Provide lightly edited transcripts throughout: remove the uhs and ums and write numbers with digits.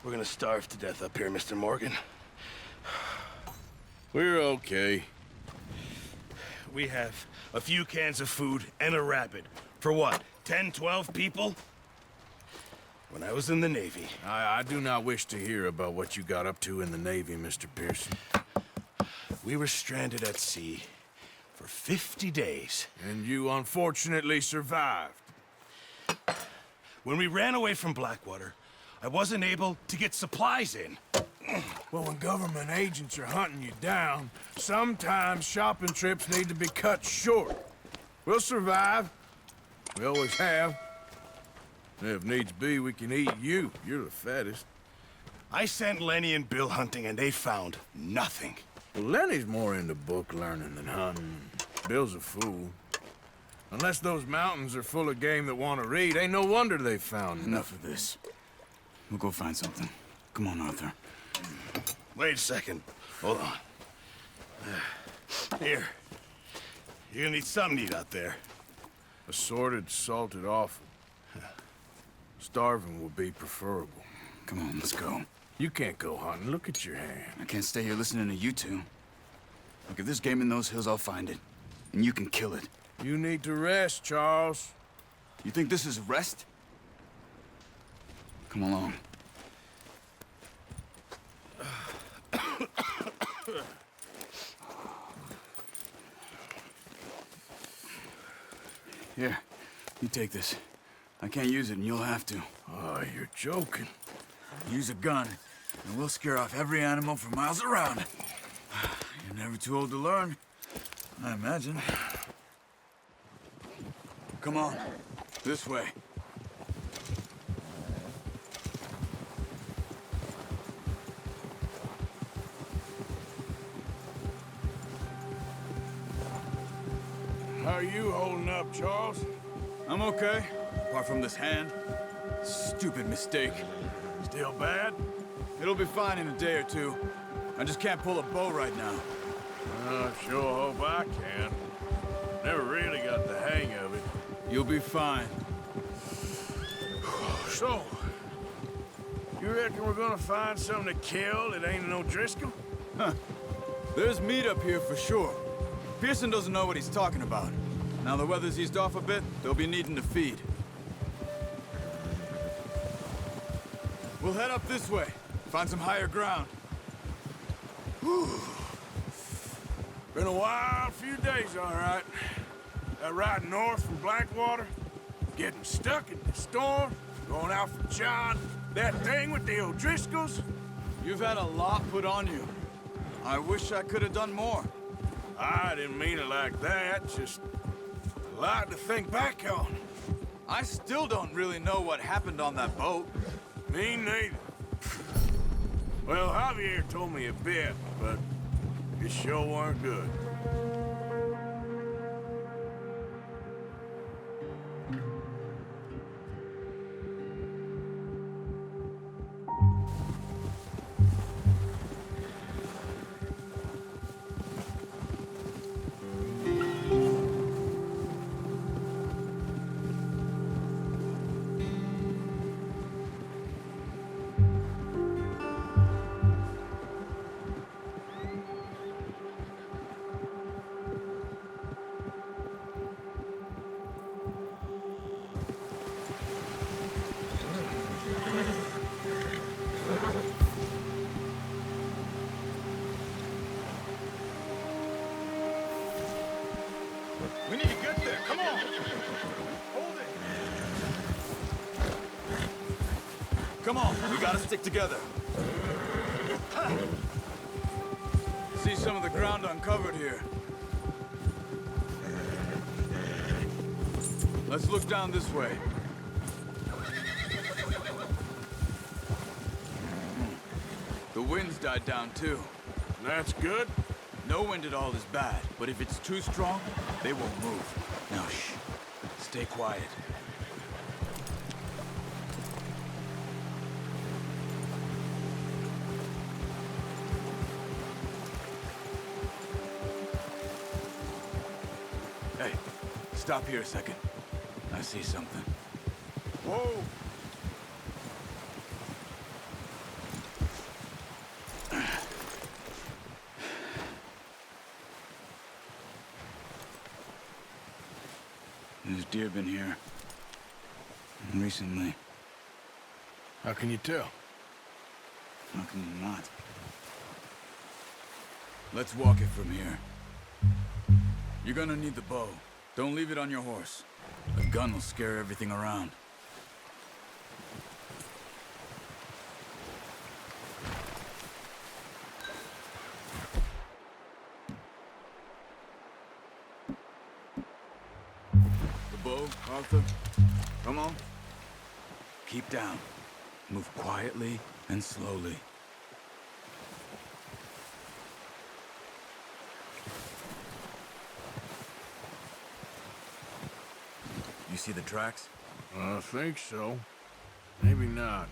We're gonna starve to death up here, Mr. Morgan. We're okay. We have a few cans of food and a rabbit. For what, 10, 12 people? When I was in the Navy... I do not wish to hear about what you got up to in the Navy, Mr. Pearson. We were stranded at sea for 50 days. And you unfortunately survived. When we ran away from Blackwater, I wasn't able to get supplies in. Well, when government agents are hunting you down, sometimes shopping trips need to be cut short. We'll survive. We always have. If needs be, we can eat you. You're the fattest. I sent Lenny and Bill hunting, and they found nothing. Well, Lenny's more into book learning than hunting. Bill's a fool. Unless those mountains are full of game that want to read, ain't no wonder they found Enough of this. We'll go find something. Come on, Arthur. Wait a second. Hold on. Here. You're gonna need something to eat out there. Assorted, salted offal. Starving would be preferable. Come on, let's go. You can't go hunting. Look at your hand. I can't stay here listening to you two. Look, if there's game in those hills, I'll find it. And you can kill it. You need to rest, Charles. You think this is rest? Come along. Here, you take this. I can't use it, and you'll have to. Oh, you're joking. Use a gun, and we'll scare off every animal for miles around. You're never too old to learn, I imagine. Come on, this way. How are you holding up, Charles? I'm okay, apart from this hand. Stupid mistake. Still bad? It'll be fine in a day or two. I just can't pull a bow right now. I sure hope I can. Never really got the hang of it. You'll be fine. So, you reckon we're gonna find something to kill that ain't no Driscoll? Huh. There's meat up here for sure. Pearson doesn't know what he's talking about. Now the weather's eased off a bit, they'll be needing to feed. We'll head up this way. Find some higher ground. Whew. Been a wild few days, all right. That ride north from Blackwater, getting stuck in the storm, going out for John, that thing with the O'Driscolls. You've had a lot put on you. I wish I could have done more. I didn't mean it like that, just a lot to think back on. I still don't really know what happened on that boat. Me neither. Well, Javier told me a bit, but it sure weren't good. We need to get there. Come on. Hold it. Come on, we gotta stick together. See some of the ground uncovered here. Let's look down this way. The wind's died down too. That's good. No wind at all is bad, but if it's too strong, they won't move. Now shh, stay quiet. Hey, stop here a second. I see something. Whoa. There's deer been here. Recently. How can you tell? How can you not? Let's walk it from here. You're gonna need the bow. Don't leave it on your horse. A gun will scare everything around. The bow, Arthur. Come on. Keep down. Move quietly and slowly. You see the tracks? I think so. Maybe not.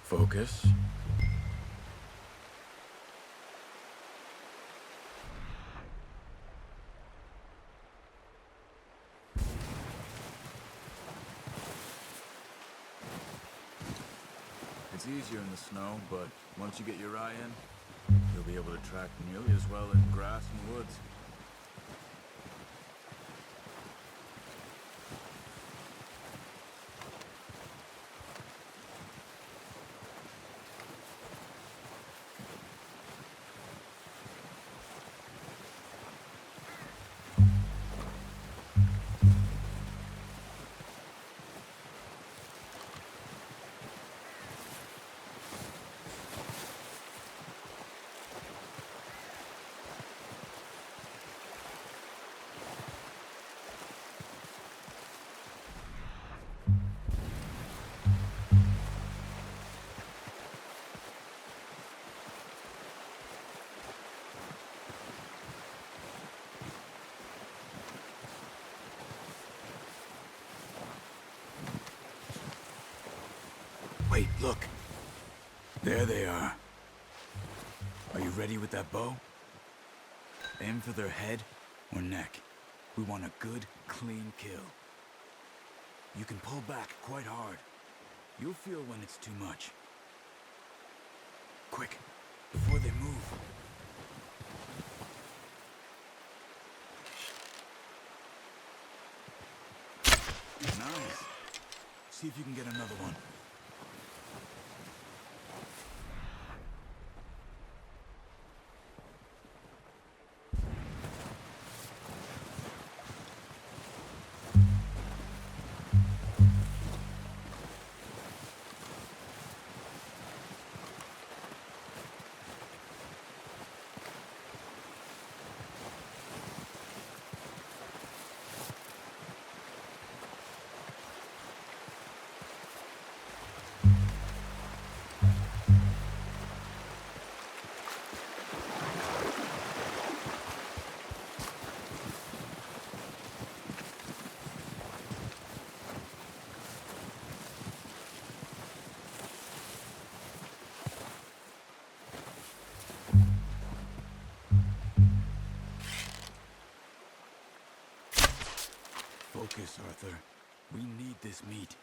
Focus. It's easier in the snow, but once you get your eye in, you'll be able to track nearly as well in grass and woods. Wait, look. There they are. Are you ready with that bow? Aim for their head or neck. We want a good, clean kill. You can pull back quite hard. You'll feel when it's too much. Quick, before they move. Nice. See if you can get another one. Focus, Arthur. We need this meat.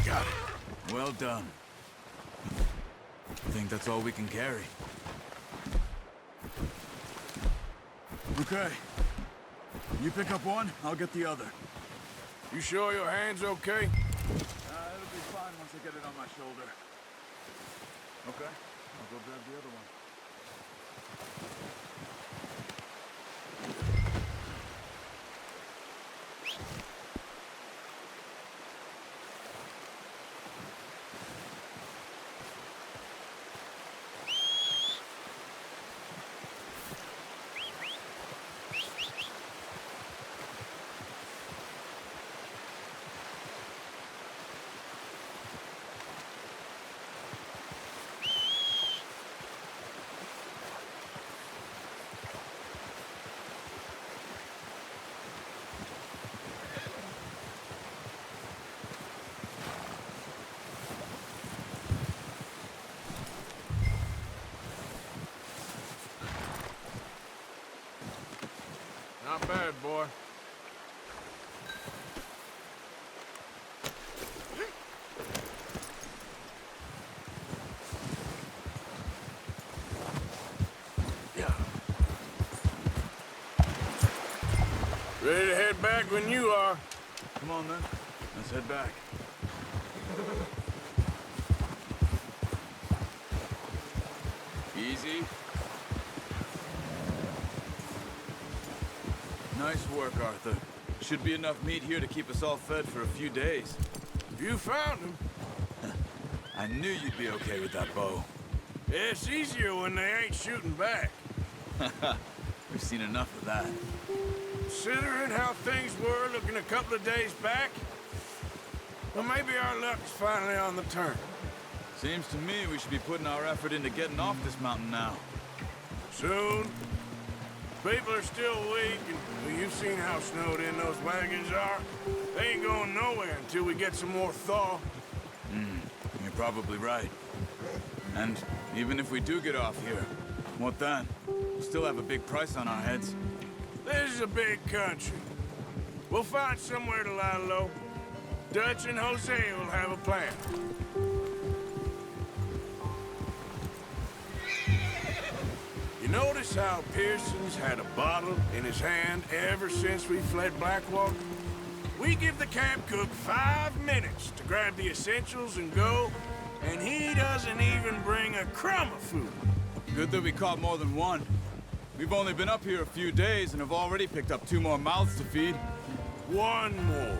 Got it. Well done. I think that's all we can carry. Okay. You pick up one, I'll get the other. You sure your hand's okay? It'll be fine once I get it on my shoulder. Okay, I'll go grab the other one. Not bad, boy. Yeah. Ready to head back when you are. Come on, then. Let's head back. Easy. Nice work, Arthur. Should be enough meat here to keep us all fed for a few days. You found him. I knew you'd be okay with that bow. It's easier when they ain't shooting back. We've seen enough of that. Considering how things were looking a couple of days back, well, maybe our luck's finally on the turn. Seems to me we should be putting our effort into getting off this mountain now. Soon. People are still weak, and well, you've seen how snowed in those wagons are. They ain't going nowhere until we get some more thaw. You're probably right. And even if we do get off here, what then? We still have a big price on our heads. This is a big country. We'll find somewhere to lie low. Dutch and Jose will have a plan. You notice how Pearson's had a bottle in his hand ever since we fled Blackwater? We give the camp cook 5 minutes to grab the essentials and go, and he doesn't even bring a crumb of food. Good that we caught more than one. We've only been up here a few days and have already picked up 2 more mouths to feed. 1 more.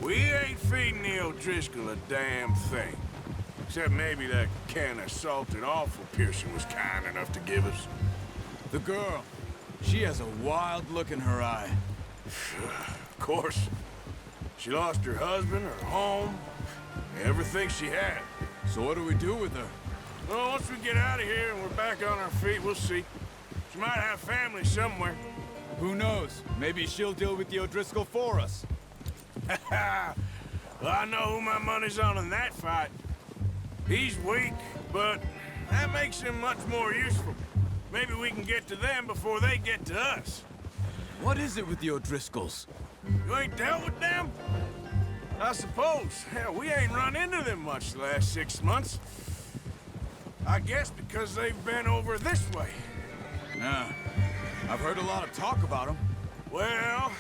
We ain't feeding the O'Driscoll a damn thing. Except maybe that can of salted offal Pearson was kind enough to give us. The girl, she has a wild look in her eye. Of course. She lost her husband, her home, everything she had. So what do we do with her? Well, once we get out of here and we're back on our feet, we'll see. She might have family somewhere. Who knows? Maybe she'll deal with the O'Driscoll for us. Well, I know who my money's on in that fight. He's weak, but that makes him much more useful. Maybe we can get to them before they get to us. What is it with the O'Driscolls? You ain't dealt with them? I suppose. Hell, we ain't run into them much the last 6 months. I guess because they've been over this way. Yeah, I've heard a lot of talk about them. Well,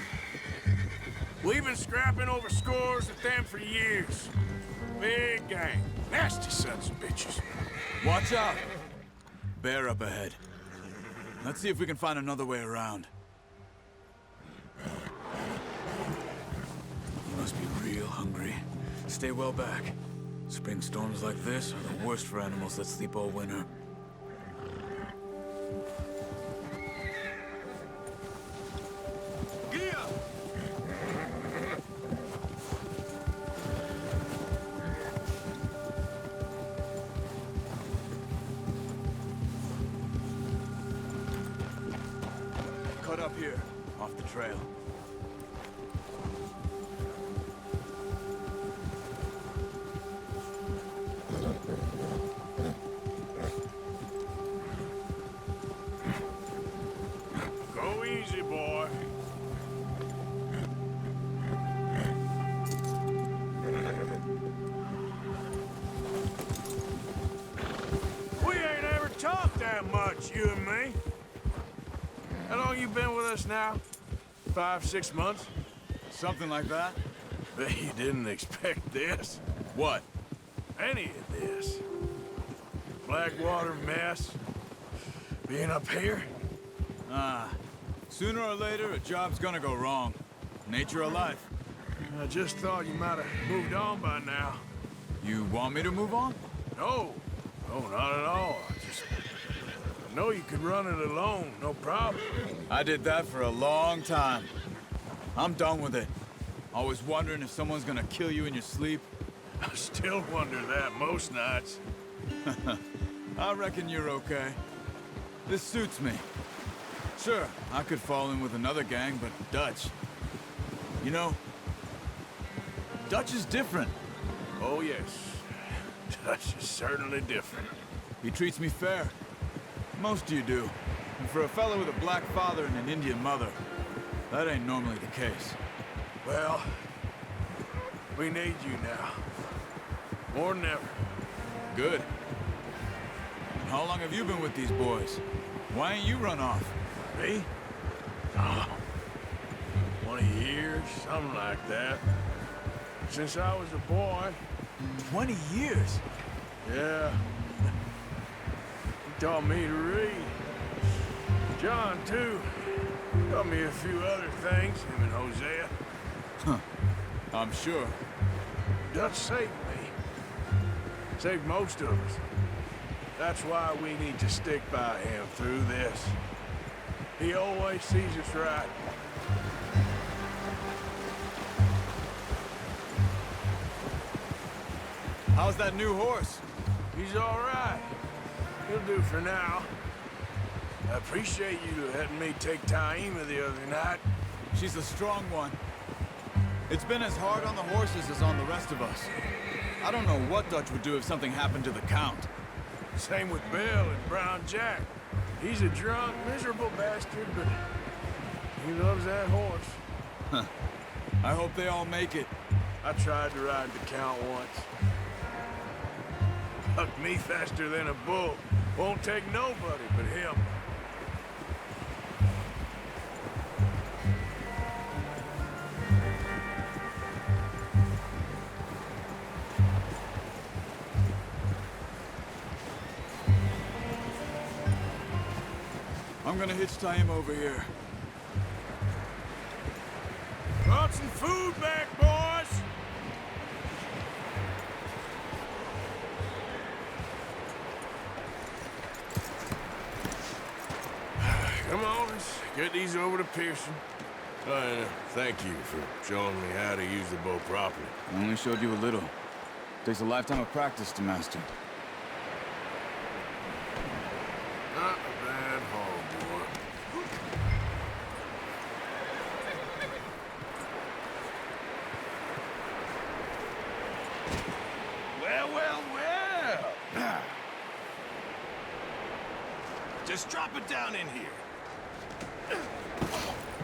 we've been scrapping over scores with them for years. Big gang. Nasty sons of bitches. Watch out! Bear up ahead. Let's see if we can find another way around. You must be real hungry. Stay well back. Spring storms like this are the worst for animals that sleep all winter. Cut up here, off the trail. Go easy, boy. We ain't ever talked that much, you and me. How long you been with us now? 5, 6 months? Something like that? Bet you didn't expect this. What? Any of this. Blackwater mess. Being up here. Sooner or later, a job's gonna go wrong. Nature of life. I just thought you might have moved on by now. You want me to move on? No. No, not at all. I know you could run it alone, no problem. I did that for a long time. I'm done with it. Always wondering if someone's gonna kill you in your sleep. I still wonder that most nights. I reckon you're okay. This suits me. Sure, I could fall in with another gang, but Dutch. You know, Dutch is different. Oh, yes. Dutch is certainly different. He treats me fair. Most of you do. And for a fellow with a black father and an Indian mother, That ain't normally the case. Well, we need you now. More than ever. Good. How long have you been with these boys? Why ain't you run off? Me? Oh, 20 years, something like that. Since I was a boy. 20 years? Yeah. He taught me to read. John, too. Taught me a few other things, him and Hosea. Huh. I'm sure. Dutch saved me. Saved most of us. That's why we need to stick by him through this. He always sees us right. How's that new horse? He's all right. He'll do for now. I appreciate you letting me take Taima the other night. She's a strong one. It's been as hard on the horses as on the rest of us. I don't know what Dutch would do if something happened to the Count. Same with Bill and Brown Jack. He's a drunk, miserable bastard, but he loves that horse. Huh. I hope they all make it. I tried to ride the Count once. Hucked me faster than a bull. Won't take nobody but him. I'm gonna hitch Taima over here. Brought some food back, boys! Come on, let's get these over to Pearson. Thank you for showing me how to use the bow properly. I only showed you a little. Takes a lifetime of practice to master. Not a bad haul, boy. Well, well, well. Just drop it down in here.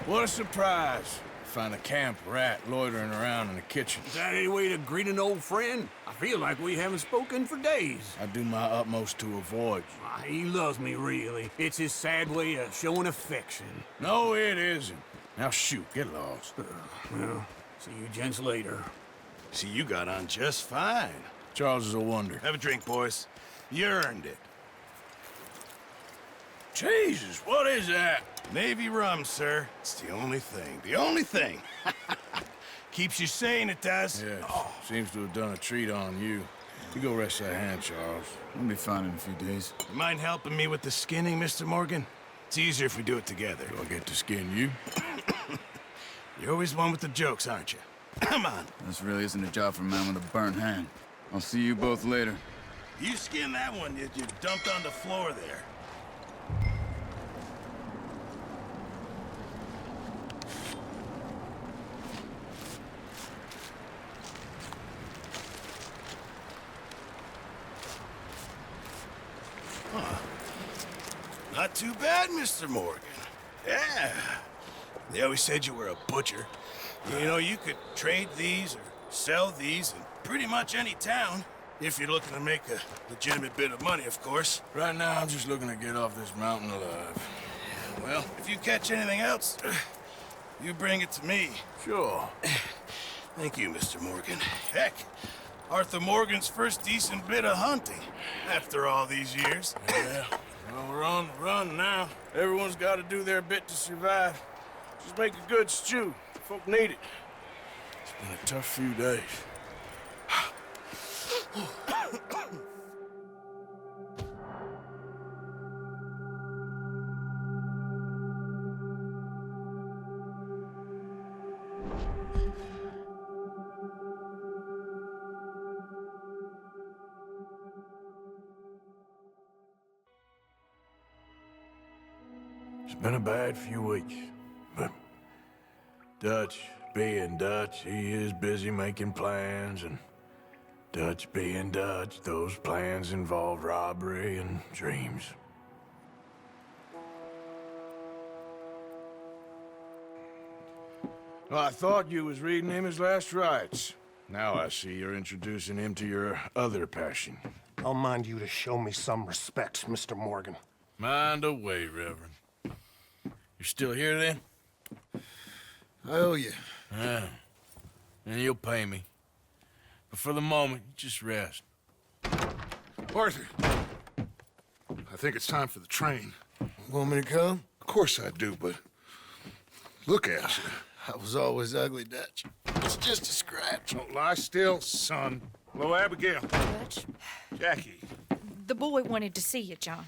What a surprise. Find a camp rat loitering around in the kitchen. Is that any way to greet an old friend? I feel like we haven't spoken for days. I do my utmost to avoid you. He loves me, really. It's his sad way of showing affection. No, it isn't. Now shoot, get lost. Well, see you gents later. See, you got on just fine. Charles is a wonder. Have a drink, boys. You earned it. Jesus, what is that? Navy rum, sir. It's the only thing. The only thing. Keeps you sane, it does. Yeah, seems to have done a treat on you. You go rest that hand, Charles. We'll be fine in a few days. You mind helping me with the skinning, Mr. Morgan? It's easier if we do it together. Do I get to skin you? You're always one with the jokes, aren't you? Come on. This really isn't a job for a man with a burnt hand. I'll see you both later. You skin that one that you dumped on the floor there. Not too bad, Mr. Morgan. Yeah. They always said you were a butcher. You know, you could trade these or sell these in pretty much any town. If you're looking to make a legitimate bit of money, of course. Right now, I'm just looking to get off this mountain alive. Well, if you catch anything else, you bring it to me. Sure. Thank you, Mr. Morgan. Heck, Arthur Morgan's first decent bit of hunting after all these years. Yeah. Well, we're on the run now. Everyone's got to do their bit to survive. Just make a good stew. Folk need it. It's been a tough few days. It's been a bad few weeks, but Dutch being Dutch, he is busy making plans, and Dutch being Dutch, those plans involve robbery and dreams. Well, I thought you was reading him his last rites. Now I see you're introducing him to your other passion. I'll mind you to show me some respect, Mr. Morgan. Mind away, Reverend. You're still here, then? I owe you. Yeah. And you'll pay me. But for the moment, just rest. Arthur, I think it's time for the train. Want me to come? Of course I do, but look at you. I was always ugly, Dutch. It's just a scratch. Don't lie still, son. Hello, Abigail. Dutch, Jackie. the boy wanted to see you, John.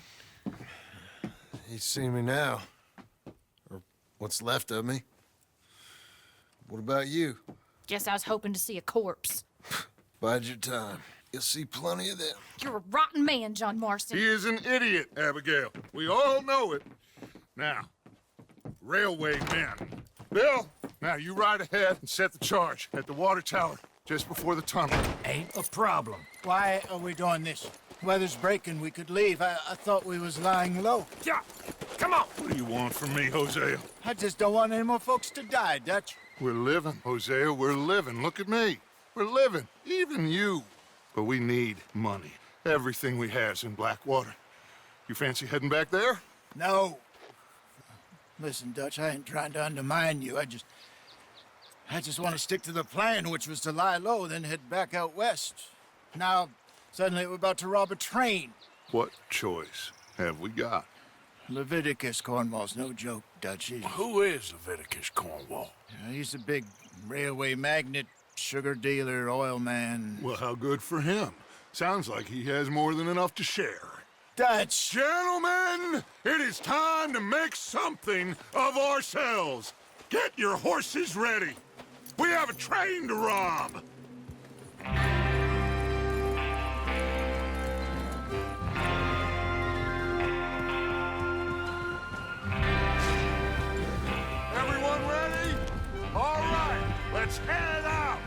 He's seen me now. Or what's left of me. What about you? Guess I was hoping to see a corpse. Bide your time. You'll see plenty of them. You're a rotten man, John Marston. He is an idiot, Abigail. We all know it. Now, railway men. Bill, now you ride ahead and set the charge at the water tower just before the tunnel. Ain't a problem. Why are we doing this? Weather's breaking, we could leave. I thought we was lying low. Yeah, come on. What do you want from me, Hosea? I just don't want any more folks to die, Dutch. We're living, Hosea, we're living. Look at me. We're living, even you. But we need money. Everything we have's in Blackwater. You fancy heading back there? No. Listen, Dutch, I ain't trying to undermine you. I just want to stick to the plan, which was to lie low, then head back out west. Now, suddenly we're about to rob a train. What choice have we got? Leviticus Cornwall's no joke, Dutch. Who is Leviticus Cornwall? He's a big railway magnate, sugar dealer, oil man. Well, how good for him. Sounds like he has more than enough to share. Dutch! Gentlemen, it is time to make something of ourselves. Get your horses ready. We have a train to rob. Everyone ready? All right, let's head out.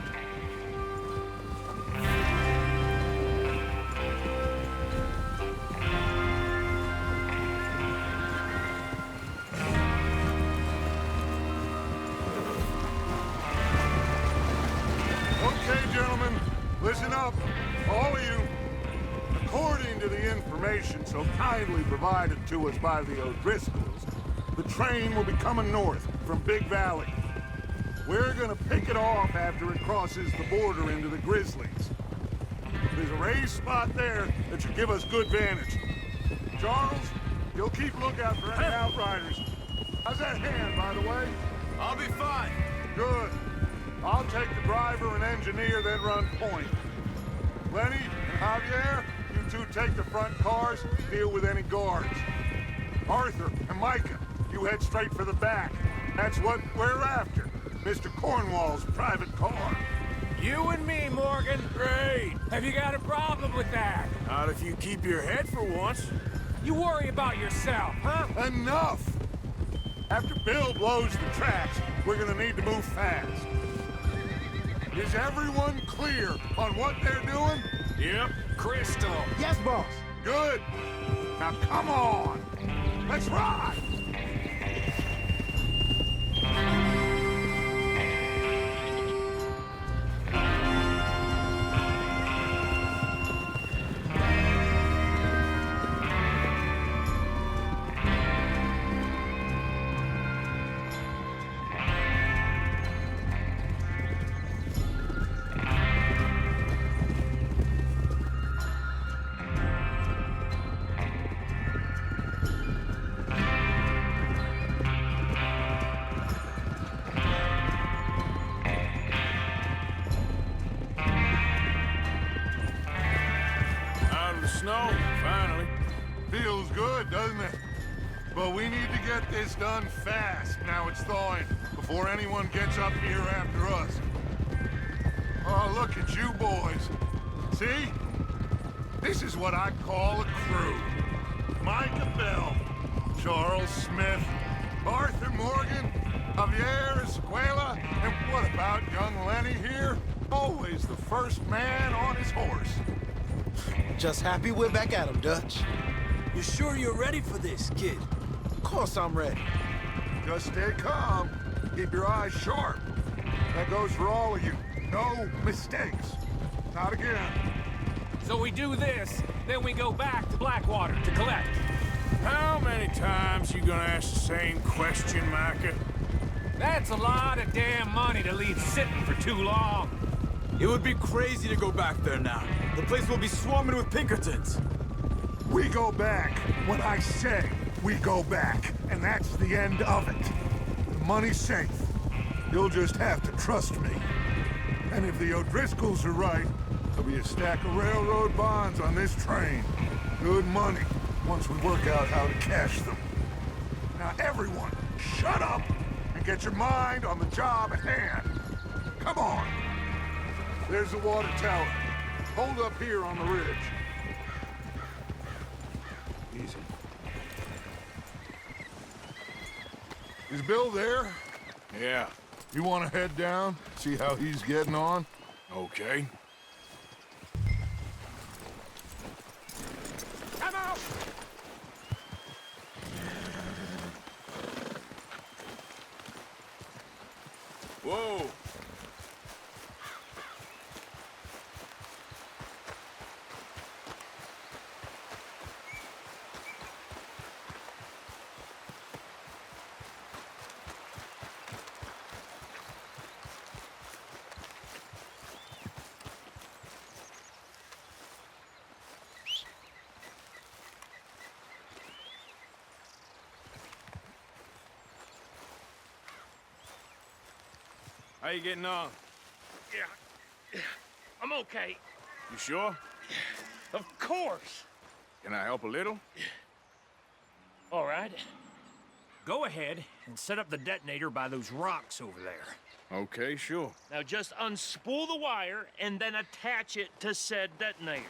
Okay, gentlemen, listen up, all of you. According to the information so kindly provided to us by the O'Driscolls, the train will be coming north from Big Valley. We're gonna pick it off after it crosses the border into the Grizzlies. There's a raised spot there that should give us good vantage. Charles, you'll keep lookout for any outriders. How's that hand, by the way? I'll be fine. Good. I'll take the driver and engineer, then run point. Lenny and Javier, you two take the front cars, deal with any guards. Arthur and Micah, you head straight for the back. That's what we're after. Mr. Cornwall's private car. You and me, Morgan. Great. Have you got a problem with that? Not if you keep your head for once. You worry about yourself, huh? Enough! After Bill blows the tracks, we're gonna need to move fast. Is everyone clear on what they're doing? Yep. Crystal. Yes, boss. Good. Now come on. Let's ride. Snow, finally. Feels good, doesn't it? But we need to get this done fast. Now it's thawing, before anyone gets up here after us. Oh, look at you boys. See? This is what I call a crew. Micah Bell, Charles Smith, Arthur Morgan, Javier Escuela, and what about young Lenny here? Always the first man on his horse. Just happy we're back at him, Dutch. You sure you're ready for this, kid? Of course I'm ready. Just stay calm. Keep your eyes sharp. That goes for all of you. No mistakes. Not again. So we do this, then we go back to Blackwater to collect. How many times you gonna ask the same question, Micah? That's a lot of damn money to leave sitting for too long. It would be crazy to go back there now. The place will be swarming with Pinkertons. We go back when I say we go back, and that's the end of it. The money's safe. You'll just have to trust me. And if the O'Driscolls are right, there'll be a stack of railroad bonds on this train. Good money, once we work out how to cash them. Now everyone, shut up and get your mind on the job at hand. Come on. There's the water tower. Hold up here on the ridge. Easy. Is Bill there? Yeah, You want to head down, see how he's getting on? okay. Come out! Whoa! How you getting on? Yeah, I'm okay. You sure? Of course. Can I help a little? All right. Go ahead and set up the detonator by those rocks over there. Okay, sure. Now just unspool the wire and then attach it to said detonator.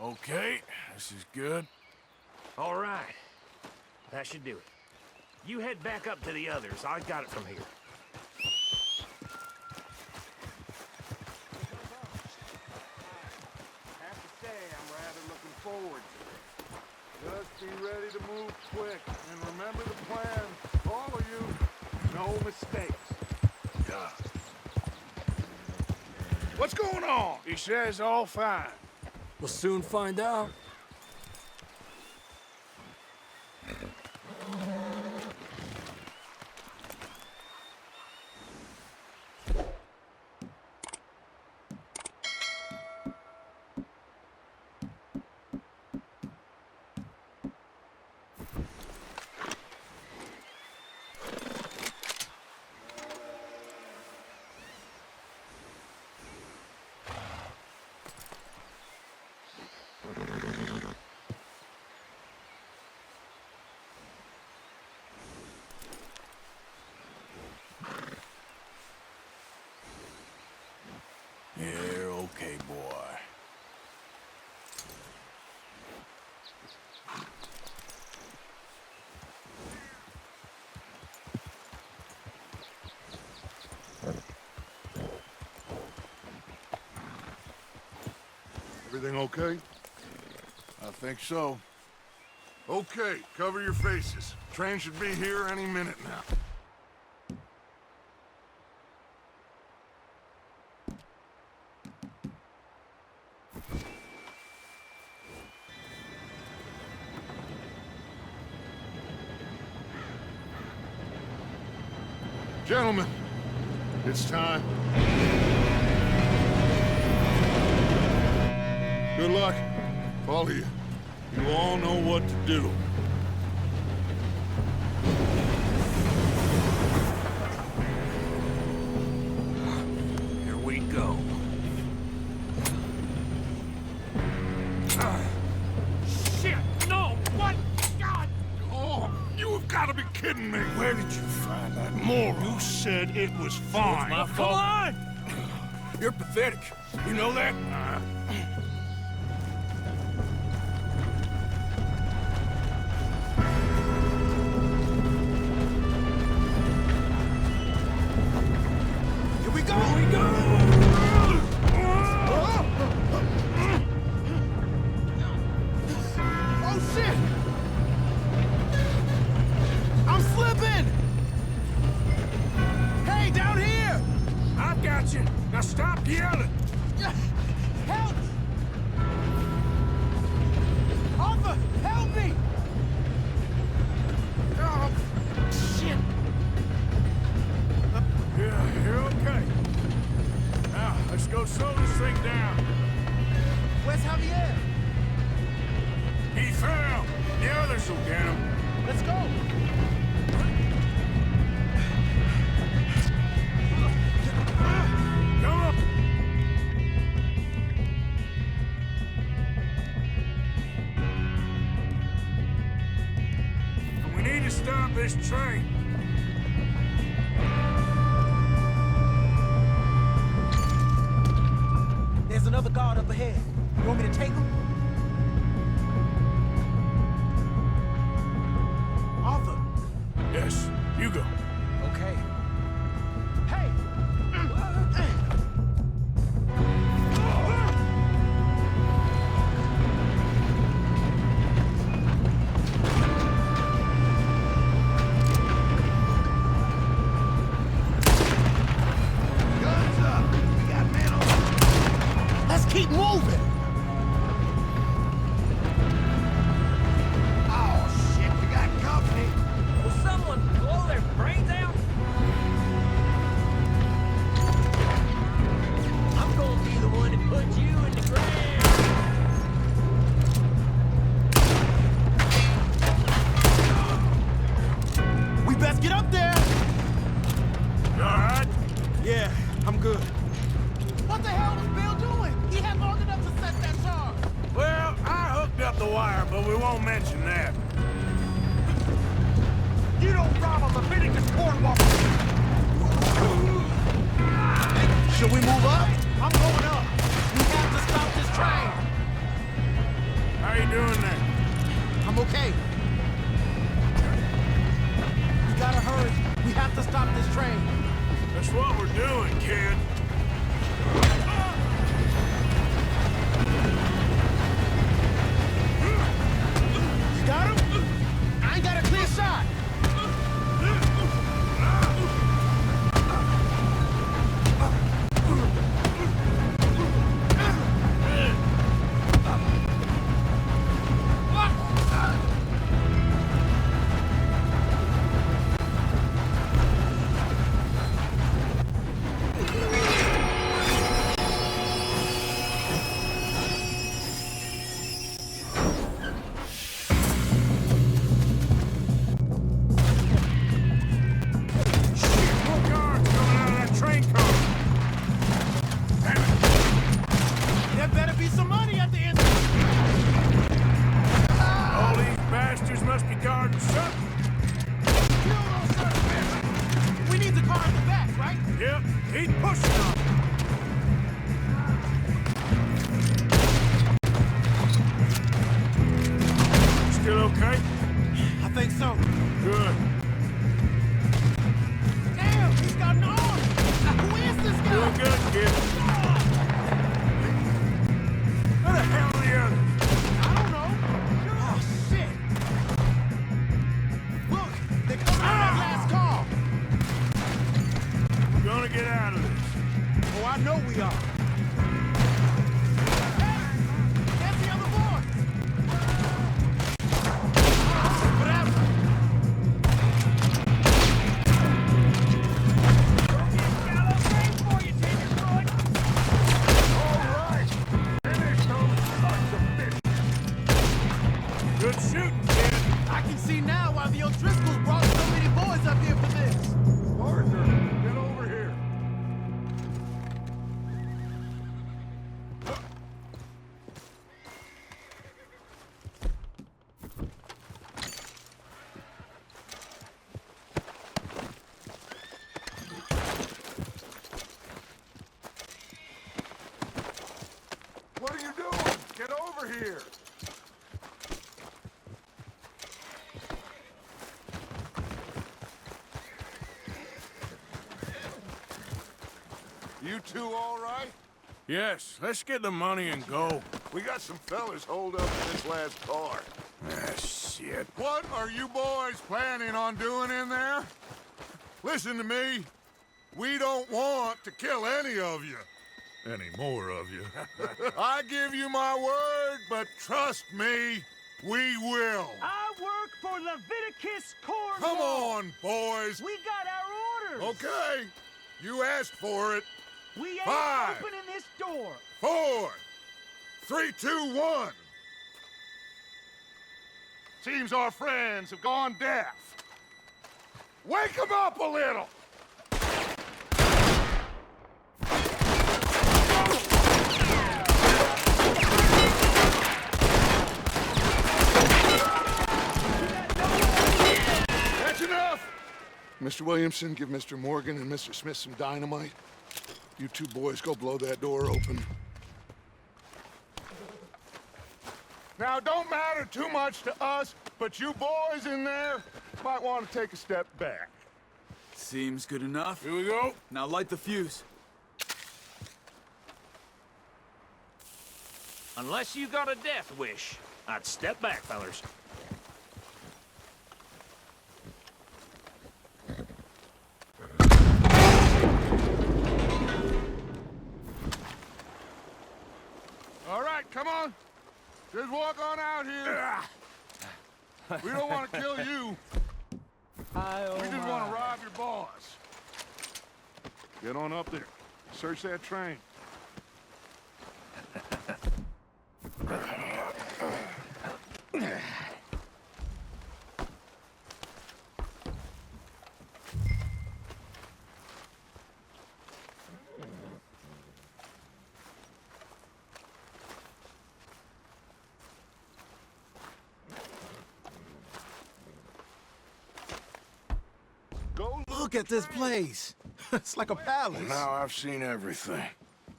Okay, this is good. All right. That should do it. You head back up to the others. I got it from here. I have to say, I'm rather looking forward to it. Just be ready to move quick, and remember the plan. All of you, no mistakes. Yeah. What's going on? He says all fine. We'll soon find out. You're okay, boy. Everything okay? I think so. Okay, cover your faces. Train should be here any minute now. Gentlemen, it's time. Good luck. All of you. You all know what to do. Here we go. Shit! No! What? God! Oh, you have kidding me? Where did you find that moron? You said it was fine. My Come fault. on! You're pathetic. You know that? Here we go! Here we go! Oh, shit! I'm slipping! Hey, down here! I've got you. Now stop yelling. Help! Arthur, help me! Oh, shit! Yeah, you're okay. Now, let's go slow this thing down. Where's Javier? He fell. The others will get him. Let's go! Come on. We need to stop this train. There's another guard up ahead. You want me to take him? Arthur. Yes, you go. Okay. Hey! Guns up! We got men on. Let's keep moving! Oh, shit, we got company! Will someone blow their brains out? I'm gonna be the one to put you in the ground. We best get up there! You all right? Yeah, I'm good. What the hell was Bill doing? He had long enough to set that charge. Well, I hooked up the wire, but we won't mention that. You don't rob a Leviticus boardwalk. Should we move up? I'm going up. We have to stop this train. How you doing there? I'm okay. We gotta hurry. We have to stop this train. That's what we're doing, kid. You got him? I ain't got a clear shot. More guards coming out of that train car. Damn it. There better be some money at the end. All these bastards must be guarding something. We need the car in the back, right? Yep, keep pushing on. Still okay? I think so. Good. Damn, he's got an arm. Who is this guy? Doing good, kid. Where the hell are the others? I don't know. Oh, shit. Look, they're coming out of that last car. We're gonna get out of this. Oh, I know we are. Hey, there's the other boy. Whatever. Good shooting, kid. I can see now why the O'Driscolls brought so many boys up here for this. Arthur, get over here. here. You two all right? Yes, let's get the money and go. We got some fellas holed up in this last car. Ah, shit. What are you boys planning on doing in there? Listen to me. We don't want to kill any of you. Any more of you. I give you my word, but trust me, we will. I work for Leviticus Corps. Come on, boys. We got our orders. Okay. You asked for it. We ain't 5, opening this door. 4, 3, 2, 1. Seems our friends have gone deaf. Wake them up a little! That's enough! Mr. Williamson, give Mr. Morgan and Mr. Smith some dynamite. You two boys go blow that door open. Now, don't matter too much to us, but you boys in there might want to take a step back. Seems good enough. Here we go. Now light the fuse. Unless you got a death wish, I'd step back, fellers. All right, come on. Just walk on out here. We don't want to kill you. We just want to rob your boss. Get on up there. Search that train. Look at this place. It's like a palace. Now I've seen everything.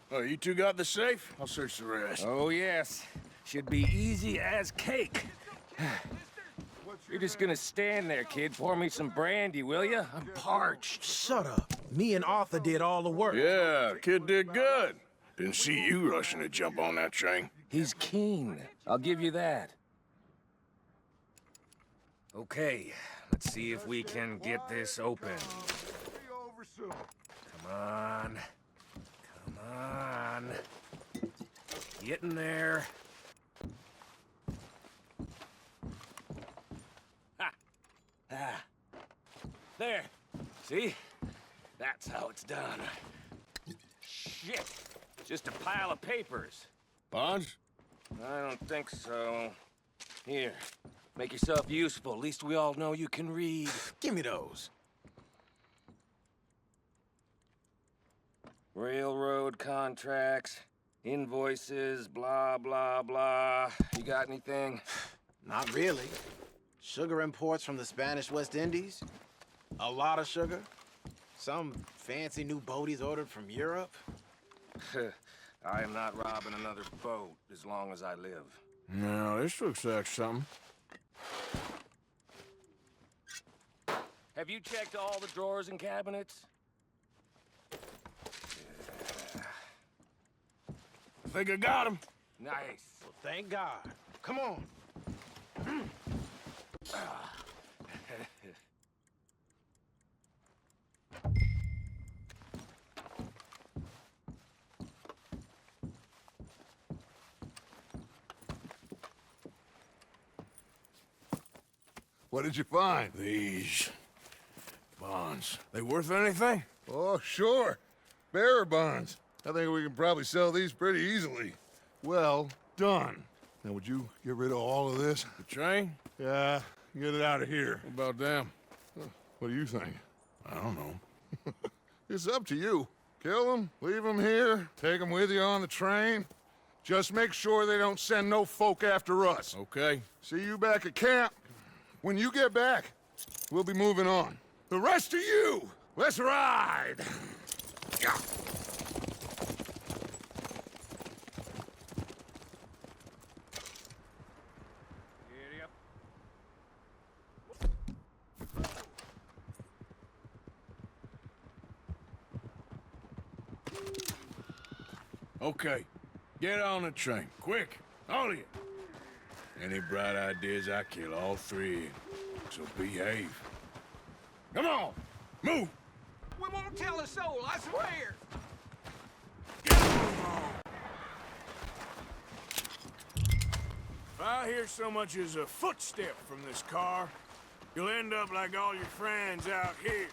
Oh, you two got the safe? I'll search the rest. Oh, yes. Should be easy as cake. You're just gonna stand there, kid. Pour me some brandy, will you? I'm parched. Shut up. Me and Arthur did all the work. Yeah, kid did good. Didn't see you rushing to jump on that train. He's keen. I'll give you that. Okay, let's see if we can get this open. Be over soon. Come on. Come on. Get in there. Ha! Ah. There. See? That's how it's done. Shit. Just a pile of papers. Bonds? I don't think so. Here. Make yourself useful. At least we all know you can read. Give me those. Railroad contracts, invoices, blah, blah, blah. You got anything? Not really. Sugar imports from the Spanish West Indies. A lot of sugar. Some fancy new boat he's ordered from Europe. I am not robbing another boat as long as I live. No, this looks like something. Have you checked all the drawers and cabinets? I think I got him. Nice. Well, thank God. Come on. What did you find? These bonds. They worth anything? Oh, sure. Bearer bonds. I think we can probably sell these pretty easily. Well done. Now, would you get rid of all of this? The train? Yeah, get it out of here. What about them? What do you think? I don't know. It's up to you. Kill them, leave them here, take them with you on the train. Just make sure they don't send no folk after us. Okay. See you back at camp. When you get back, we'll be moving on. The rest of you, let's ride! Okay, get on the train, quick, all of you. Any bright ideas, I kill all three of you, so behave. Come on, move! We won't tell a soul, I swear! If I hear so much as a footstep from this car, you'll end up like all your friends out here.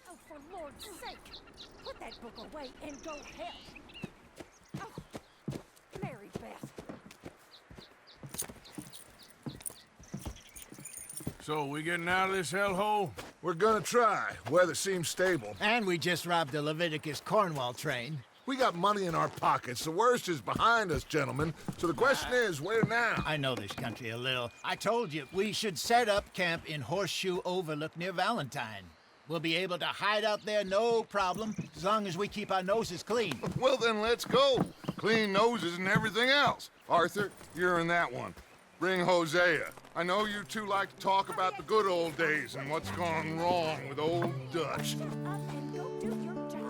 Oh, for Lord's sake, put that book away and go help. Oh, Mary Beth. So, we getting out of this hellhole? We're gonna try. Weather seems stable. And we just robbed a Leviticus Cornwall train. We got money in our pockets. The worst is behind us, gentlemen. So the question is, where now? I know this country a little. I told you, we should set up camp in Horseshoe Overlook near Valentine. We'll be able to hide out there, no problem, as long as we keep our noses clean. Well, then let's go. Clean noses and everything else. Arthur, you're in that one. Bring Hosea. I know you two like to talk about the good old days and what's gone wrong with old Dutch. Shut up and go do your job.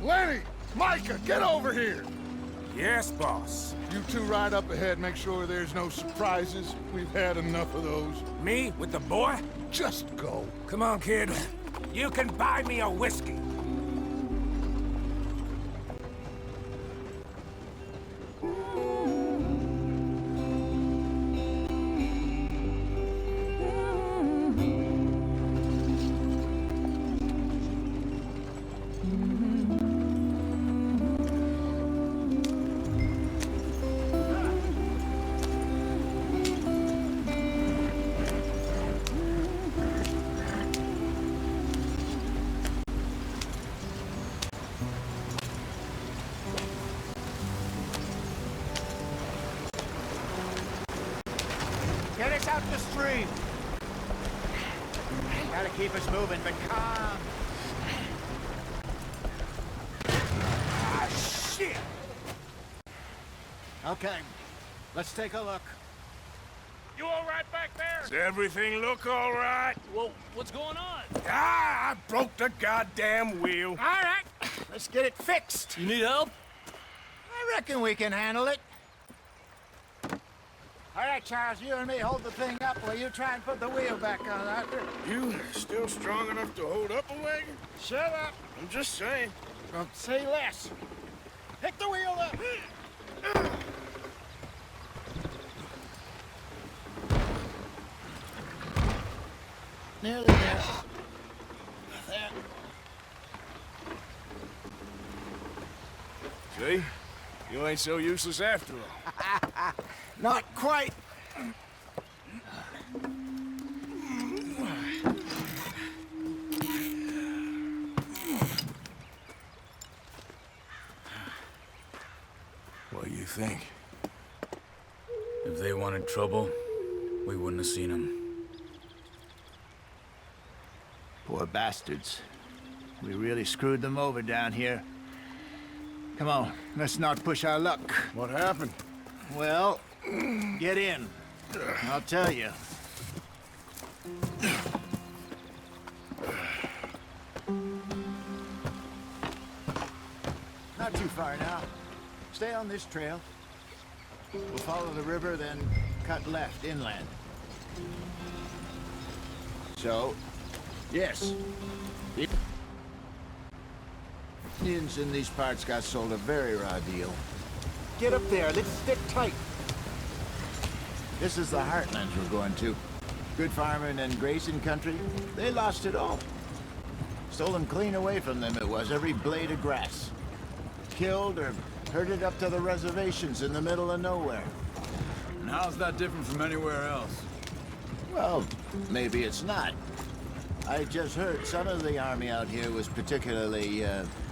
Lenny! Micah, get over here! Yes, boss. You two ride up ahead, make sure there's no surprises. We've had enough of those. Me with the boy? Just go. Come on, kid. You can buy me a whiskey. Get us out the stream. Gotta keep us moving, but calm. Ah, shit! Okay, let's take a look. You all right back there? Does everything look all right? Well, what's going on? Ah, I broke the goddamn wheel. All right, let's get it fixed. You need help? I reckon we can handle it. All right, Charles, you and me hold the thing up while you try and put the wheel back on, Arthur. You still strong enough to hold up a wagon? Shut up. I'm just saying. Well, say less. Pick the wheel up. Nearly there. There. See? You ain't so useless after all. Not quite. What do you think? If they wanted trouble, we wouldn't have seen them. Poor bastards. We really screwed them over down here. Come on, let's not push our luck. What happened? Well, get in. I'll tell you. Not too far now. Stay on this trail. We'll follow the river, then cut left inland. So, yes. Indians in these parts got sold a very raw deal. Get up there, let's stick tight. This is the heartlands we're going to. Good farming and grazing country. They lost it all. Stolen clean away from them it was, every blade of grass. Killed or herded up to the reservations in the middle of nowhere. And how's that different from anywhere else? Well, maybe it's not. I just heard some of the army out here was particularly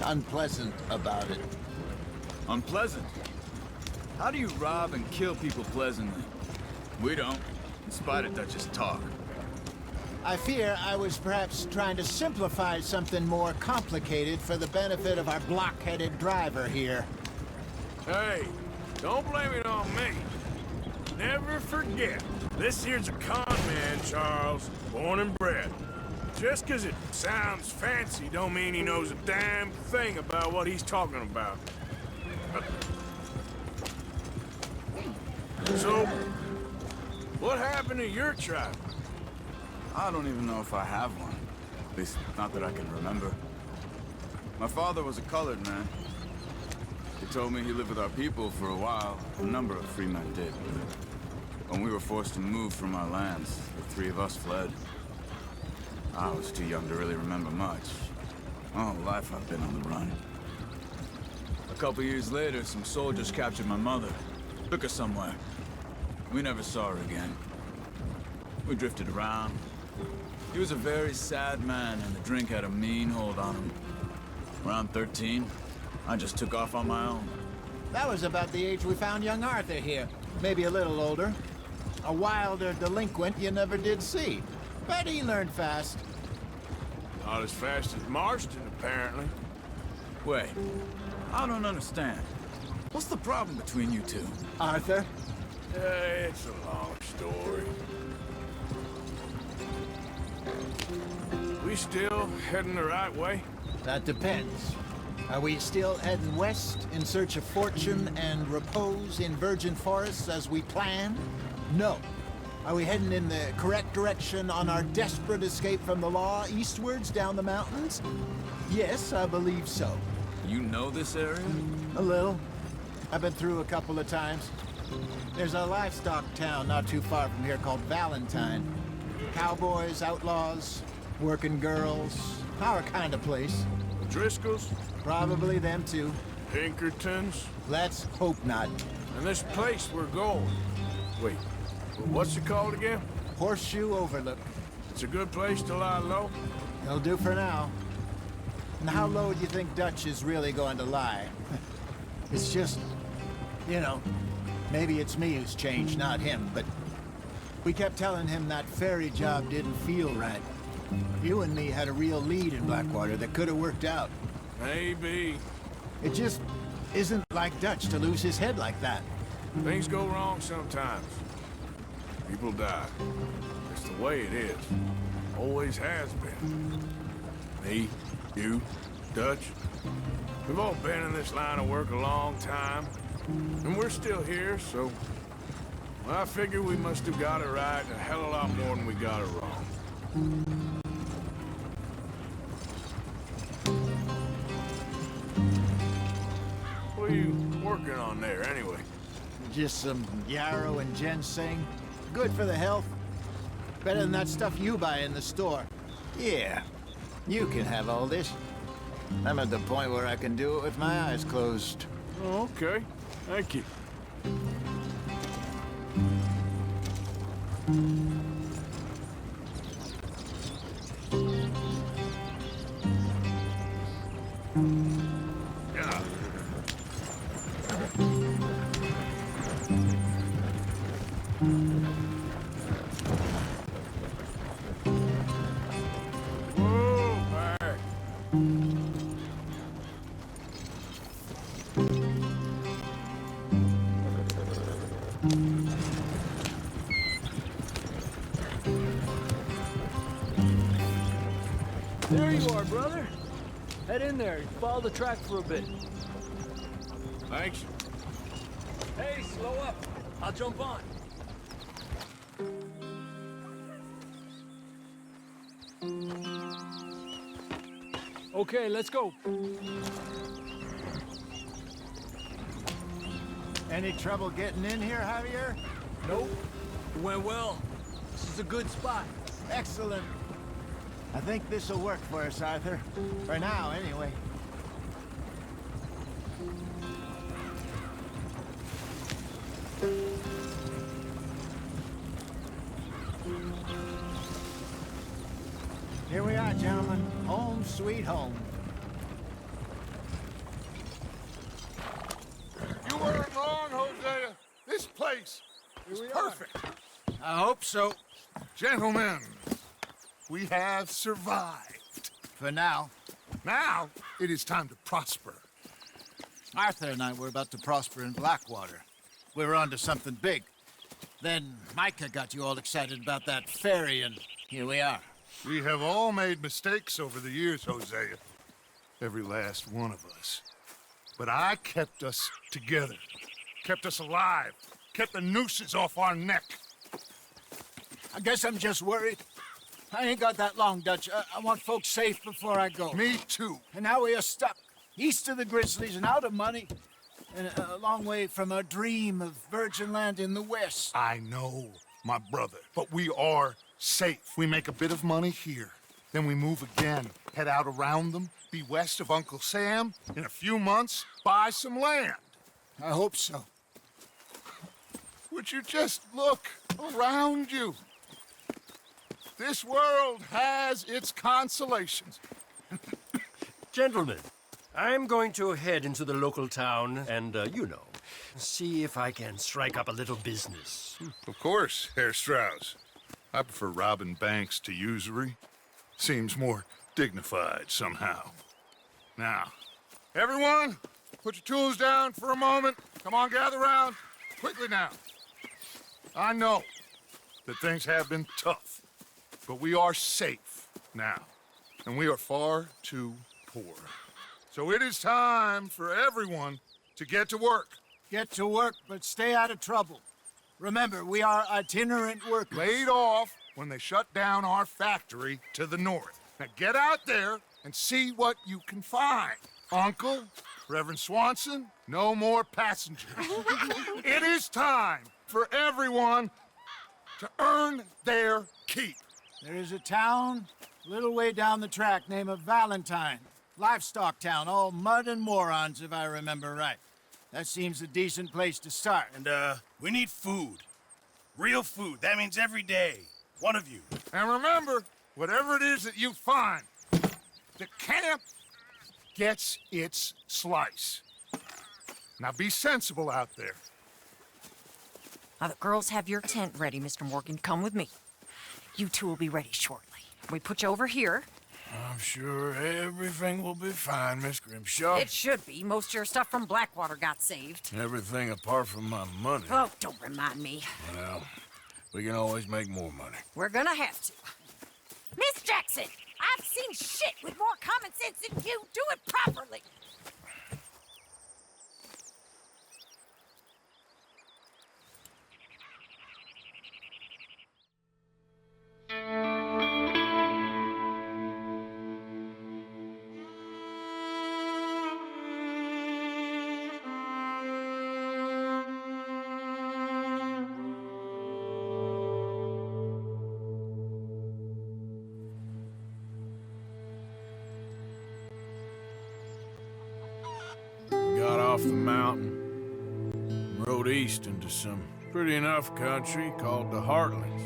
unpleasant about it. Unpleasant? How do you rob and kill people pleasantly? We don't, in spite of Dutch's talk. I fear I was perhaps trying to simplify something more complicated for the benefit of our block-headed driver here. Hey, don't blame it on me. Never forget, this here's a con man, Charles, born and bred. Just 'cause it sounds fancy don't mean he knows a damn thing about what he's talking about. So, what happened to your tribe? I don't even know if I have one. At least, not that I can remember. My father was a colored man. He told me he lived with our people for a while. A number of free men did. When we were forced to move from our lands, the three of us fled. I was too young to really remember much. All life I've been on the run. A couple years later, some soldiers captured my mother. Took her somewhere. We never saw her again. We drifted around. He was a very sad man, and the drink had a mean hold on him. Around 13, I just took off on my own. That was about the age we found young Arthur here. Maybe a little older. A wilder delinquent you never did see. But he learned fast. Not as fast as Marston, apparently. Wait, I don't understand. What's the problem between you two? Arthur? It's a long story. We still heading the right way? That depends. Are we still heading west in search of fortune and repose in virgin forests as we planned? No. Are we heading in the correct direction on our desperate escape from the law eastwards down the mountains? Yes, I believe so. You know this area? A little. I've been through a couple of times. There's a livestock town not too far from here called Valentine. Cowboys, outlaws, working girls, our kind of place. Driscolls? Probably them too. Pinkertons? Let's hope not. And this place we're going. Wait, what's it called again? Horseshoe Overlook. It's a good place to lie low? It'll do for now. And how low do you think Dutch is really going to lie? It's just, you know, maybe it's me who's changed, not him, but we kept telling him that ferry job didn't feel right. You and me had a real lead in Blackwater that could have worked out. Maybe. It just isn't like Dutch to lose his head like that. Things go wrong sometimes. People die. It's the way it is. Always has been. Me, you, Dutch. We've all been in this line of work a long time. And we're still here, so... well, I figure we must have got it right a hell of a lot more than we got it wrong. What are you working on there, anyway? Just some yarrow and ginseng. Good for the health. Better than that stuff you buy in the store. Yeah, you can have all this. I'm at the point where I can do it with my eyes closed. Oh, okay. Thank you. Yeah. Whoa, back. There you are, brother. Head in there. Follow the track for a bit. Thanks. Hey, slow up. I'll jump on. Okay, let's go. Any trouble getting in here, Javier? Nope. It went well. This is a good spot. Excellent. I think this'll work for us, Arthur. For now, anyway. Here we are, gentlemen. Home sweet home. You weren't wrong, Hosea. This place is perfect. I hope so. Gentlemen, we have survived. For now. Now, it is time to prosper. Arthur and I were about to prosper in Blackwater. We were onto something big. Then Micah got you all excited about that ferry, and here we are. We have all made mistakes over the years, Hosea. Every last one of us. But I kept us together. Kept us alive. Kept the nooses off our neck. I guess I'm just worried. I ain't got that long, Dutch. I want folks safe before I go. Me too. And now we are stuck, east of the Grizzlies and out of money, and a long way from our dream of virgin land in the west. I know, my brother, but we are safe. We make a bit of money here, then we move again, head out around them, be west of Uncle Sam, in a few months, buy some land. I hope so. Would you just look around you? This world has its consolations. Gentlemen, I'm going to head into the local town and, see if I can strike up a little business. Of course, Herr Strauss. I prefer robbing banks to usury. Seems more dignified somehow. Now, everyone, put your tools down for a moment. Come on, gather round. Quickly now. I know that things have been tough, but we are safe now, and we are far too poor. So it is time for everyone to get to work. Get to work, but stay out of trouble. Remember, we are itinerant workers. Laid off when they shut down our factory to the north. Now get out there and see what you can find. Uncle, Reverend Swanson, no more passengers. It is time for everyone to earn their keep. There is a town a little way down the track named Valentine. Livestock town, all mud and morons, if I remember right. That seems a decent place to start. And, we need food. Real food. That means every day. One of you. And remember, whatever it is that you find, the camp gets its slice. Now be sensible out there. Now, the girls have your tent ready, Mr. Morgan. Come with me. You two will be ready shortly. We put you over here. I'm sure everything will be fine, Miss Grimshaw. It should be. Most of your stuff from Blackwater got saved. Everything apart from my money. Oh, don't remind me. Well, we can always make more money. We're gonna have to. Miss Jackson, I've seen shit with more common sense than you. Do it properly. off the mountain and rode east into some pretty enough country called the Heartlands.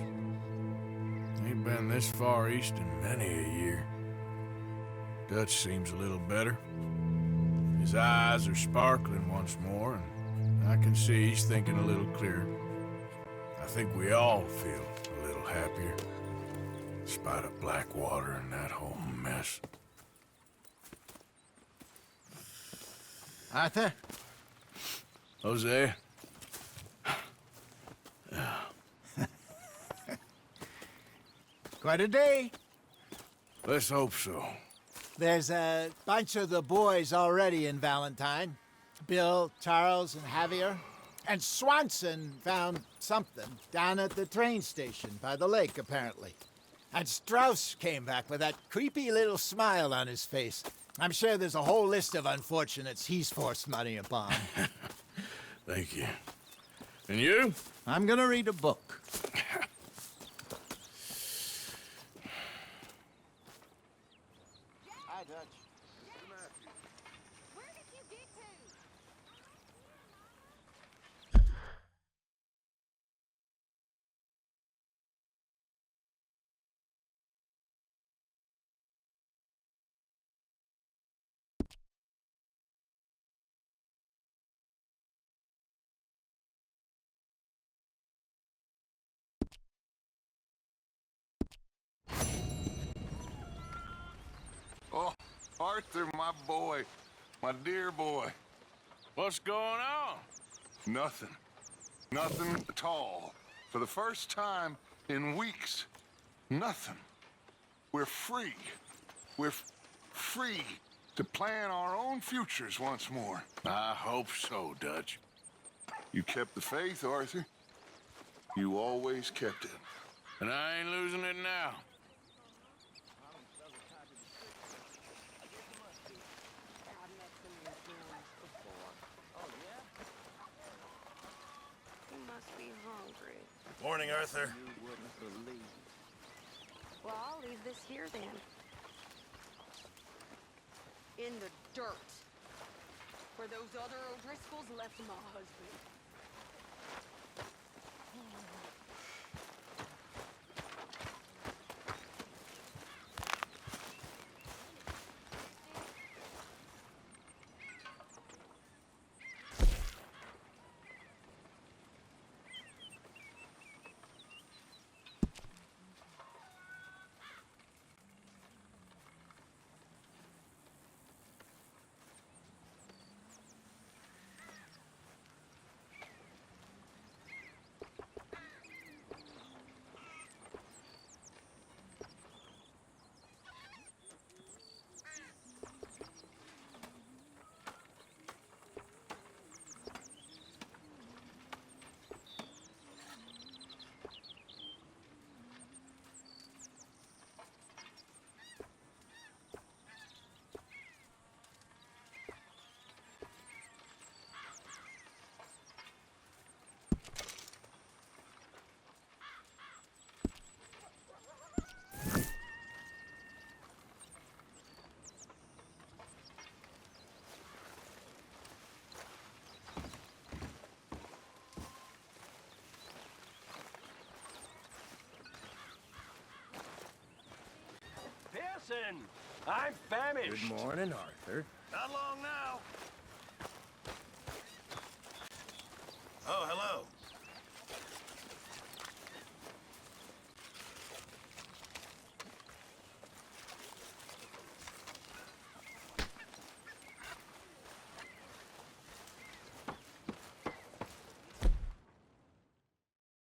Ain't been this far east in many a year. Dutch seems a little better. His eyes are sparkling once more, and I can see he's thinking a little clearer. I think we all feel a little happier, in spite of Blackwater and that whole mess. Arthur? Jose? Quite a day. Let's hope so. There's a bunch of the boys already in Valentine. Bill, Charles, and Javier. And Swanson found something down at the train station by the lake, apparently. And Strauss came back with that creepy little smile on his face. I'm sure there's a whole list of unfortunates he's forced money upon. Thank you. And you? I'm gonna read a book. Hi, Dutch. Where did you get to? Oh, Arthur, my boy. My dear boy. What's going on? Nothing. Nothing at all. For the first time in weeks, nothing. We're free. We're free to plan our own futures once more. I hope so, Dutch. You kept the faith, Arthur. You always kept it. And I ain't losing it now. Morning, Arthur. Well, I'll leave this here then. In the dirt. Where those other O'Driscolls left my husband. I'm famished. Good morning, Arthur. Not long now. Oh, hello.